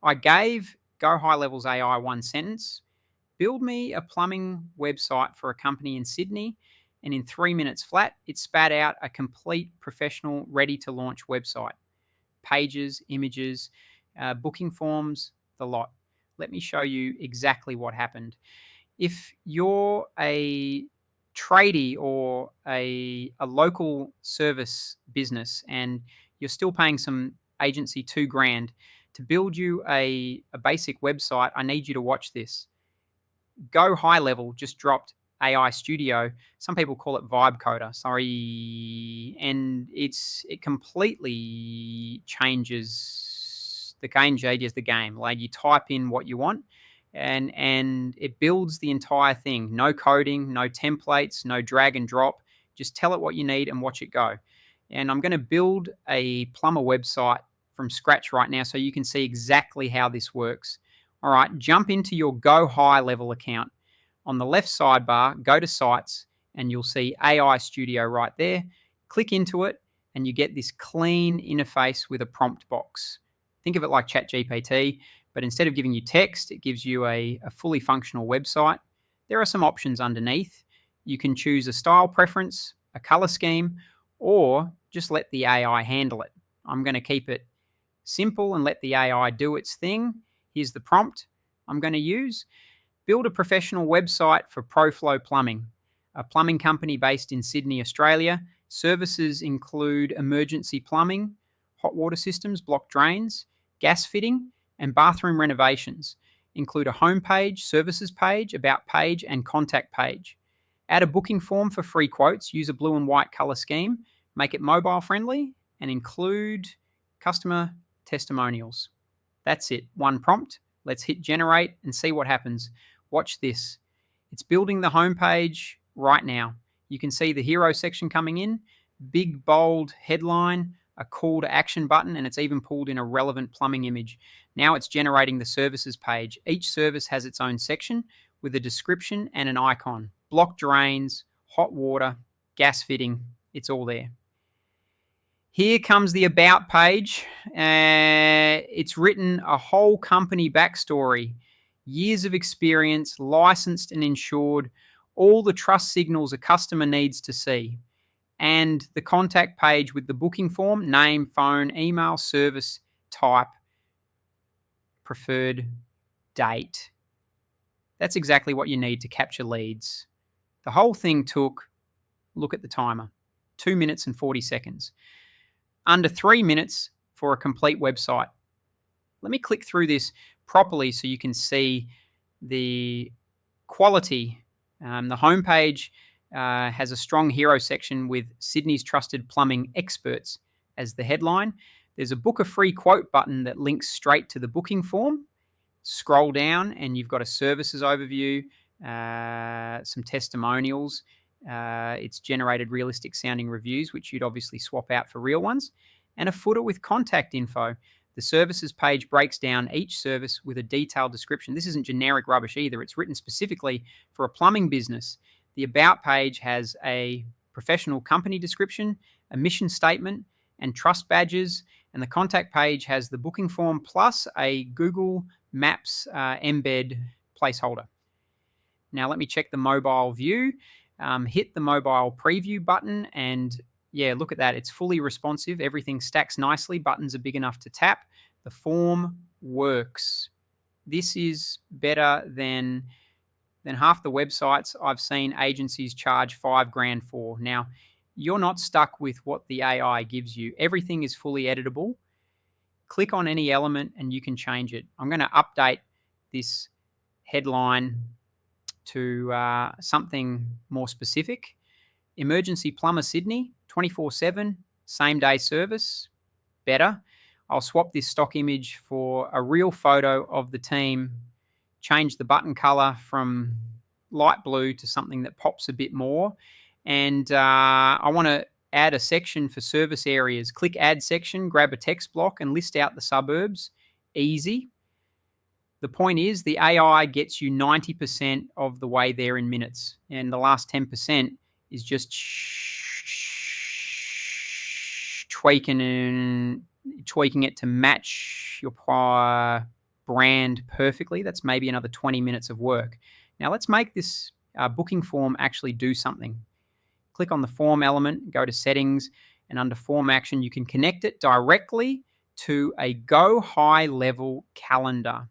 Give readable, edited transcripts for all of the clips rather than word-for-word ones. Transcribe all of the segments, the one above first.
I gave GoHighLevel's AI one sentence: build me a plumbing website for a company in Sydney. And in 3 minutes flat, it spat out a complete professional, ready to launch website. Pages, images, booking forms, the lot. Let me show you exactly what happened. If you're a tradie or a local service business and you're still paying some agency $2,000 to build you a basic website, I need you to watch this. GoHighLevel just dropped AI Studio. Some people call it Vibe Coder. Sorry, and it completely changes the game. Like, you type in what you want, and it builds the entire thing. No coding, no templates, no drag and drop. Just tell it what you need and watch it go. And I'm going to build a plumber website from scratch right now so you can see exactly how this works. All right, jump into your GoHighLevel account. On the left sidebar, go to Sites, and you'll see AI Studio right there. Click into it, and you get this clean interface with a prompt box. Think of it like ChatGPT, but instead of giving you text, it gives you a fully functional website. There are some options underneath. You can choose a style preference, a color scheme, or just let the AI handle it. I'm going to keep it simple and let the AI do its thing. Here's the prompt I'm going to use. Build a professional website for ProFlow Plumbing, a plumbing company based in Sydney, Australia. Services include emergency plumbing, hot water systems, block drains, gas fitting, and bathroom renovations. Include a homepage, services page, about page, and contact page. Add a booking form for free quotes. Use a blue and white color scheme. Make it mobile friendly, and include customer testimonials. That's it. One prompt. Let's hit generate and see what happens. Watch this. It's building the homepage right now. You can see the hero section coming in, big bold headline, a call to action button, and it's even pulled in a relevant plumbing image. Now it's generating the services page. Each service has its own section with a description and an icon. Block drains, hot water, gas fitting, it's all there. Here comes the about page. It's written a whole company backstory, years of experience, licensed and insured, all the trust signals a customer needs to see. And the contact page with the booking form, name, phone, email, service, type, preferred date. That's exactly what you need to capture leads. The whole thing took, look at the timer, 2 minutes and 40 seconds. Under 3 minutes for a complete website. Let me click through this properly so you can see the quality. The homepage has a strong hero section with Sydney's trusted plumbing experts as the headline. There's a book a free quote button that links straight to the booking form. Scroll down and you've got a services overview, some testimonials. It's generated realistic sounding reviews, which you'd obviously swap out for real ones, and a footer with contact info. The services page breaks down each service with a detailed description. This isn't generic rubbish either. It's written specifically for a plumbing business. The about page has a professional company description, a mission statement, and trust badges. And the contact page has the booking form plus a Google Maps embed placeholder. Now let me check the mobile view. Hit the mobile preview button, and yeah, look at that. It's fully responsive. Everything stacks nicely. Buttons are big enough to tap. The form works. This is better than half the websites I've seen agencies charge $5,000 for. Now, you're not stuck with what the AI gives you. Everything is fully editable. Click on any element and you can change it. I'm going to update this headline to something more specific. Emergency plumber Sydney, 24/7, same day service, better. I'll swap this stock image for a real photo of the team, change the button color from light blue to something that pops a bit more. And I want to add a section for service areas. Click add section, grab a text block and list out the suburbs. Easy. The point is the AI gets you 90% of the way there in minutes, and the last 10% is just tweaking it to match your prior brand perfectly, that's maybe another 20 minutes of work. Now let's make this booking form actually do something. Click on the form element, go to settings, and under form action, you can connect it directly to a GoHighLevel calendar.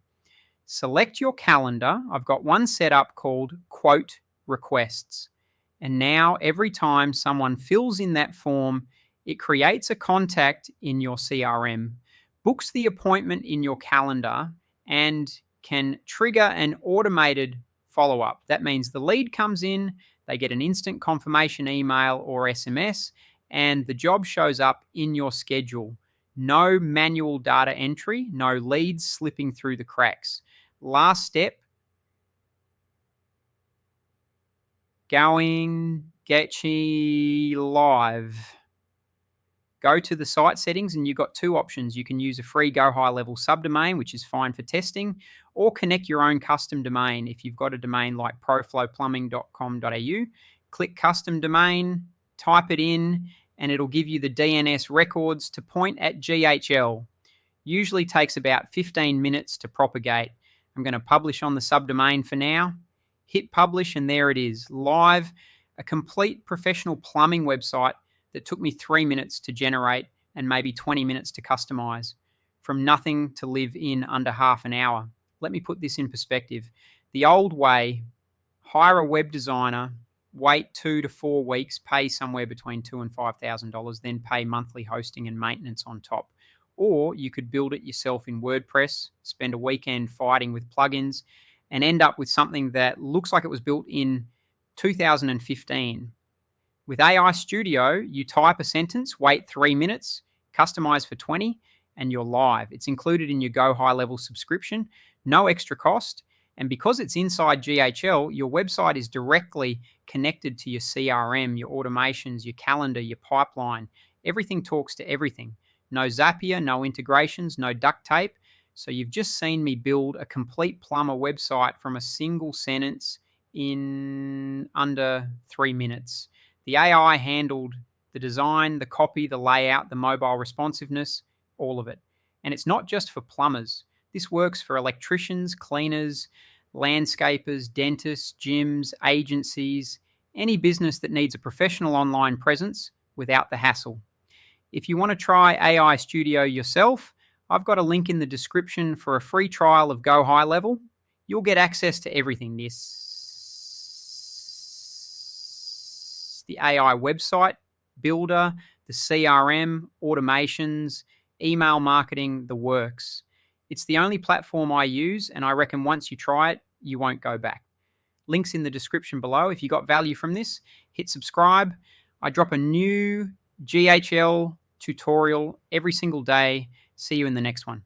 Select your calendar. I've got one set up called Quote Requests. And now every time someone fills in that form, it creates a contact in your CRM, books the appointment in your calendar, and can trigger an automated follow-up. That means the lead comes in, they get an instant confirmation email or SMS, and the job shows up in your schedule. No manual data entry, no leads slipping through the cracks. Last step, GoHighLevel. Go to the site settings and you've got two options. You can use a free GoHighLevel subdomain, which is fine for testing, or connect your own custom domain. If you've got a domain like proflowplumbing.com.au, click custom domain, type it in, and it'll give you the DNS records to point at GHL. Usually takes about 15 minutes to propagate. I'm going to publish on the subdomain for now. Hit publish, and there it is, live, a complete professional plumbing website that took me 3 minutes to generate and maybe 20 minutes to customize, from nothing to live in under half an hour. Let me put this in perspective. The old way, hire a web designer, wait 2 to 4 weeks, pay somewhere between $2,000 and $5,000, then pay monthly hosting and maintenance on top. Or you could build it yourself in WordPress, spend a weekend fighting with plugins, and end up with something that looks like it was built in 2015. With AI Studio, you type a sentence, wait 3 minutes, customize for 20, and you're live. It's included in your GoHighLevel subscription, no extra cost. And because it's inside GHL, your website is directly connected to your CRM, your automations, your calendar, your pipeline. Everything talks to everything. No Zapier, no integrations, no duct tape. So you've just seen me build a complete Plumber website from a single sentence in under 3 minutes. The AI handled the design, the copy, the layout, the mobile responsiveness, all of it. And it's not just for plumbers. This works for electricians, cleaners, landscapers, dentists, gyms, agencies, any business that needs a professional online presence without the hassle. If you want to try AI Studio yourself, I've got a link in the description for a free trial of GoHighLevel. You'll get access to everything. The AI website, builder, the CRM, automations, email marketing, the works. It's the only platform I use, and I reckon once you try it, you won't go back. Links in the description below. If you got value from this, hit subscribe. I drop a new GHL tutorial every single day. See you in the next one.